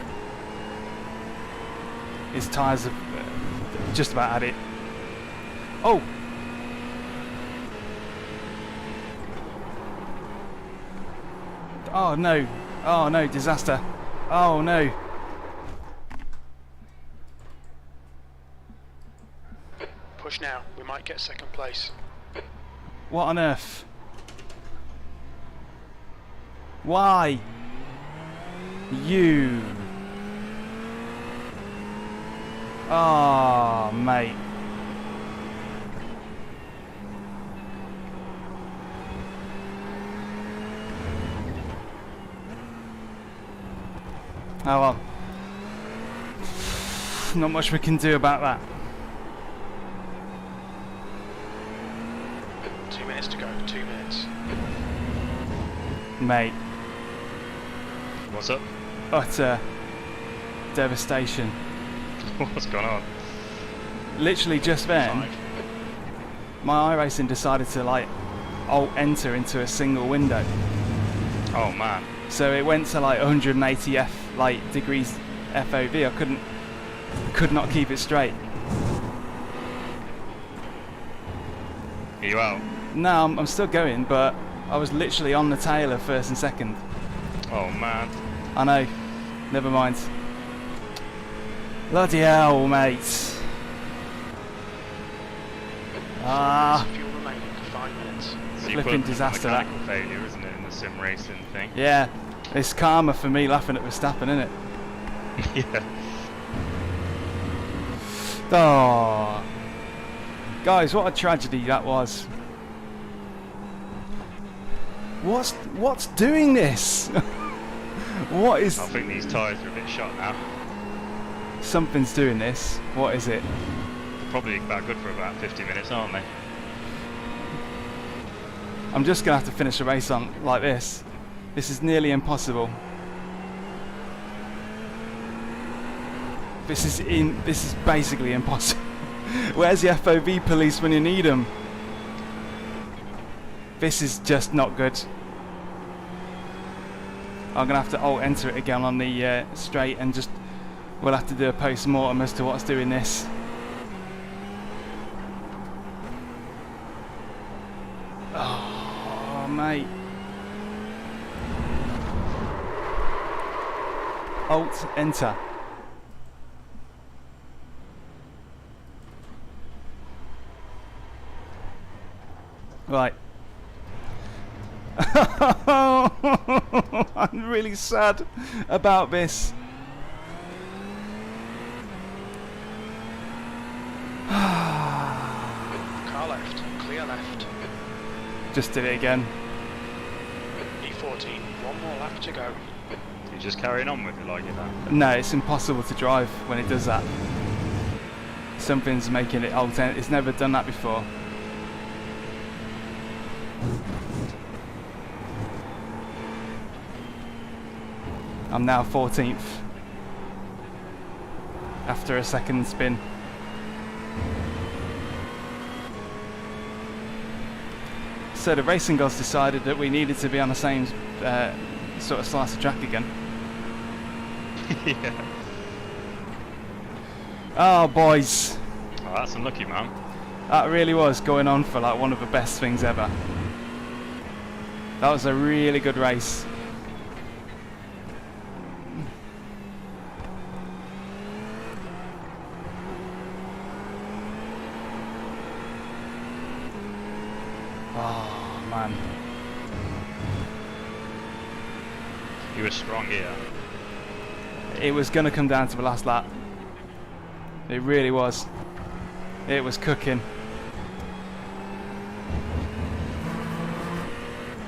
His tyres have just about had it. Oh! Oh no! Oh no! Disaster! Oh no! Push now, we might get second place. What on earth? Why? You! Oh, mate. Oh well. Not much we can do about that. 2 minutes to go, 2 minutes. Mate. What's up? Utter devastation. What's going on? Literally just then, 5. my iRacing decided to like alt enter into a single window. Oh man. So it went to like 180 degrees FOV. I could not keep it straight. Are you out? No, I'm still going, but I was literally on the tail of first and second. Oh man. I know. Never mind. Bloody hell, mate. Ah. Fuel remaining, 5 minutes. So you Flipping put disaster, that. mechanical failure, isn't it, in the sim racing thing? Yeah. It's karma for me laughing at Verstappen, isn't it? Yeah. Oh. Guys, what a tragedy that was. What's doing this? What is... I think these tyres are a bit shot now. Something's doing this. What is it? They're probably about good for about 50 minutes, aren't they? I'm just going to have to finish a race on like this. This is nearly impossible. This is basically impossible. Where's the FOV police when you need them? This is just not good. I'm gonna have to alt enter it again on the straight, and just we'll have to do a post-mortem as to what's doing this. Oh, mate. Alt enter. Right. I'm really sad about this. Car left, clear left. Just did it again. E14, one more lap to go. You're just carrying on with it like that. No, it's impossible to drive when it does that. Something's making it alt enter. It's never done that before. I'm now 14th after a second spin. So the racing gods decided that we needed to be on the same sort of slice of track again. Yeah. Oh, boys. Oh, that's unlucky, man. That really was going on for like one of the best things ever. That was a really good race. Oh, man. You were strong here. It was going to come down to the last lap. It really was. It was cooking.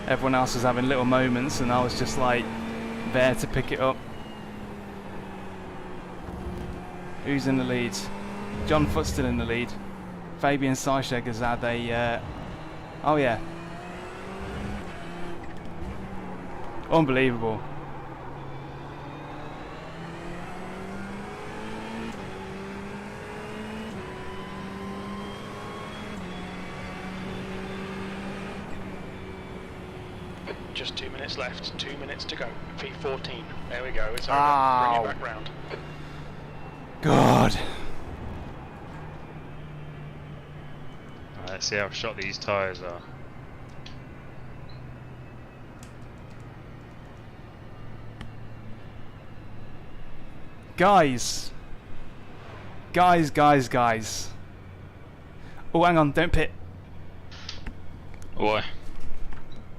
Everyone else was having little moments and I was just like there to pick it up. Who's in the lead? John Foot's still in the lead. Fabian Seischegger's had a oh yeah. Unbelievable. Just 2 minutes left, 2 minutes to go. P14, there we go, it's over. Ow. Bring it back round. God. Let's see how shot these tyres are. Guys. Guys. Oh, hang on, don't pit. Why?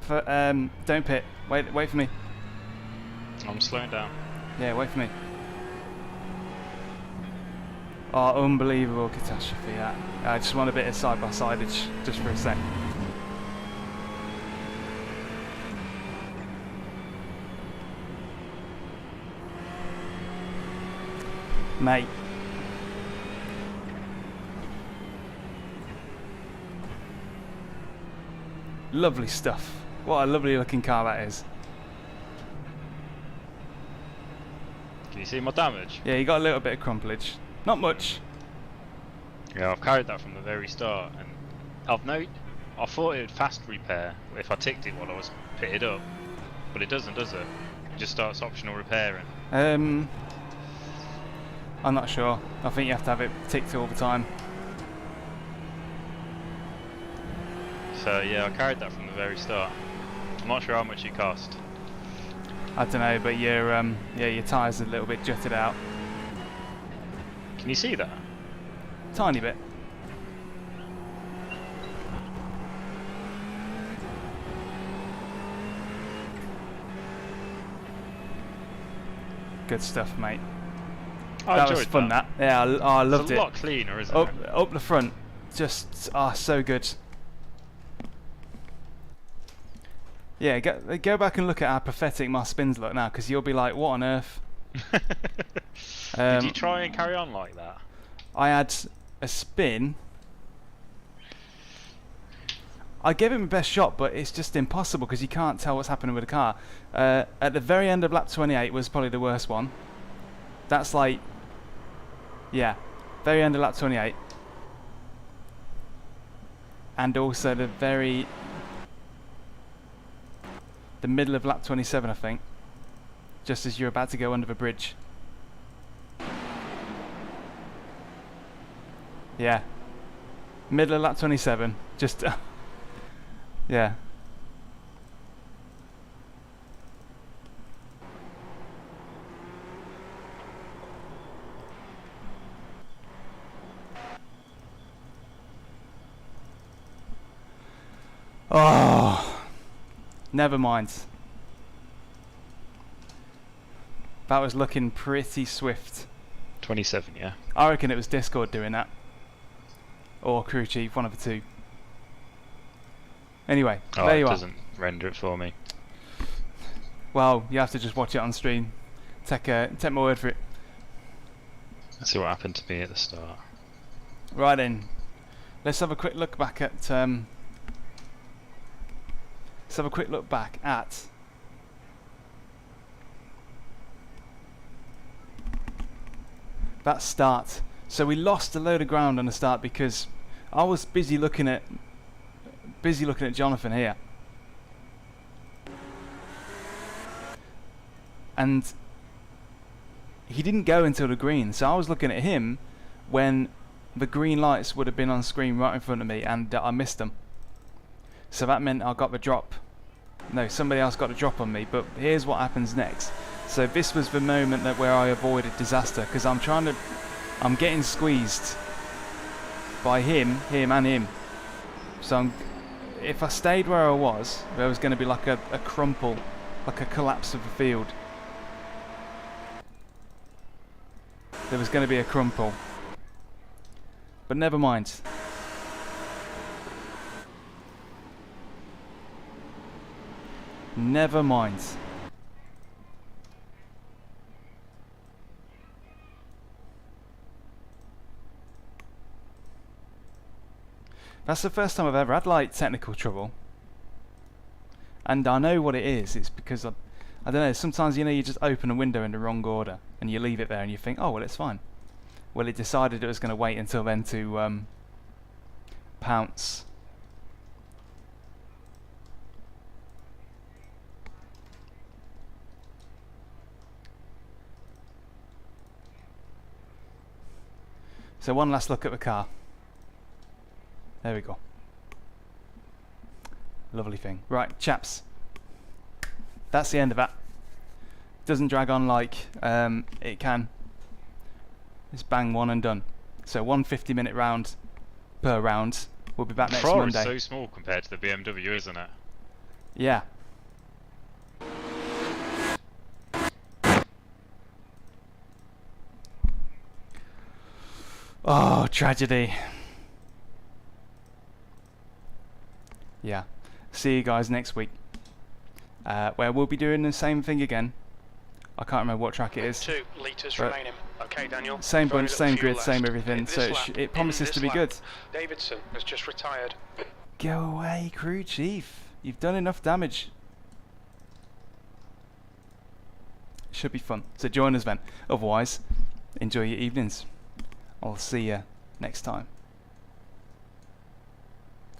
Don't pit. Wait for me. I'm slowing down. Yeah, wait for me. Oh, unbelievable catastrophe that. I just want a bit of side-by-sideage, just for a sec. Mate. Lovely stuff. What a lovely looking car that is. Can you see my damage? Yeah, you got a little bit of crumplage. Not much. Yeah, I've carried that from the very start, and I thought it would fast repair if I ticked it while I was pitted up, but it doesn't, does it? It just starts optional repairing. I'm not sure. I think you have to have it ticked all the time. So yeah, I carried that from the very start. I'm not sure how much it cost. I don't know, but your tyres are a little bit jutted out. Can you see that? Tiny bit. Good stuff, mate. That was fun. That. Yeah, I loved it. It's a lot cleaner, isn't it? Up the front, just so good. Yeah, go back and look at how pathetic my spins look now, because you'll be like, what on earth? Did you try and carry on like that? I had a spin. I gave it my best shot, but it's just impossible because you can't tell what's happening with the car. At the very end of lap 28 was probably the worst one. That's like, yeah, very end of lap 28. And also the middle of lap 27, I think. just as you're about to go under the bridge. Yeah. Middle of lap 27. Just... yeah. Oh, never mind. That was looking pretty swift. 27, yeah. I reckon it was Discord doing that. Or crew chief, one of the two. Anyway, there you it are. doesn't render it for me. Well, you have to just watch it on stream. Take my word for it. Let's see what happened to me at the start. Right then, let's have a quick look back at. Let's have a quick look back at. That start. So we lost a load of ground on the start because I was busy looking at Jonathan here, and he didn't go until the green. So I was looking at him when the green lights would have been on screen right in front of me, and I missed them. So that meant I got the drop. No, somebody else got a drop on me. But here's what happens next. So this was the moment where I avoided disaster, because I'm getting squeezed by him, and him. So if I stayed where I was, there was going to be like a crumple, like a collapse of the field. There was going to be a crumple. But never mind. Never mind. That's the first time I've ever had like technical trouble, and I know what it is. It's because I don't know. Sometimes you just open a window in the wrong order and you leave it there and you think, oh well, it's fine. Well, it decided it was going to wait until then to pounce. So one last look at the car. There we go. Lovely thing. Right, chaps. That's the end of that. Doesn't drag on like it can. It's bang, one and done. So 1 50-minute round per round. We'll be back next Monday. It's so small compared to the BMW, isn't it? Yeah. Oh, tragedy. Yeah. See you guys next week. Where we'll be doing the same thing again. I can't remember what track it is. 2 litres remaining. Okay, Daniel. Same bunch, same grid, left. same everything. So it promises to be good. Davidson has just retired. Go away, crew chief. You've done enough damage. Should be fun. So join us then. Otherwise, enjoy your evenings. I'll see you next time.